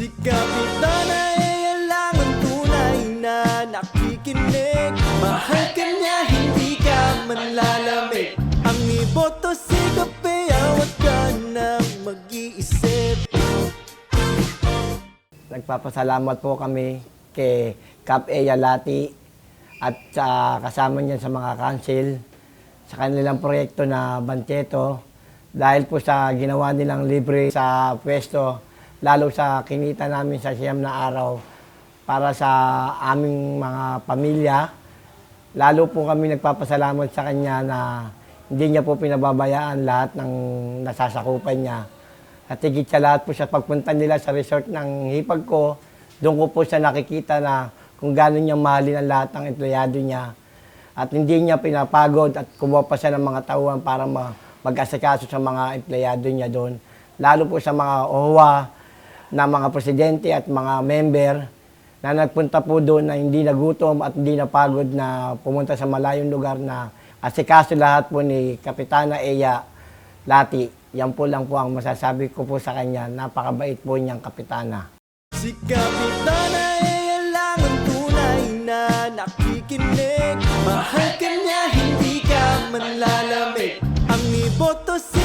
Si Kapitana ay lang ang tunay na nakikinig. Mahal ka niya, hindi ka manlalamig. Ang iboto si Kapea, huwag ka nang mag-iisip. Nagpapasalamat po kami kay Kapea Lati at sa kasama niya sa mga council sa kanilang proyekto na Bancheto dahil po sa ginawa nilang libre sa pwesto, lalo sa kinita namin sa siyam na araw para sa aming mga pamilya. Lalo po kami nagpapasalamat sa kanya na hindi niya po pinababayaan lahat ng nasasakupan niya. At higit sa lahat po sa pagpunta nila sa resort ng hipag ko, doon ko po siya nakikita na kung gano'n niya mahalin ang lahat ng empleyado niya. At hindi niya pinapagod at kumuha pa siya ng mga tauhan para mag-asikaso sa mga empleyado niya doon. Lalo po sa mga OWA na mga presidente at mga member na nagpunta po doon na hindi nagutom at hindi napagod na pumunta sa malayong lugar na asikaso lahat po ni Kapitana Eya Lati. Yan po lang po ang masasabi ko po sa kanya. Napakabait po niyang kapitana. Si Kapitana ay lang ang tunay na nakikinig. Mahal ka niya, hindi ka manlalamig. Ang iboto si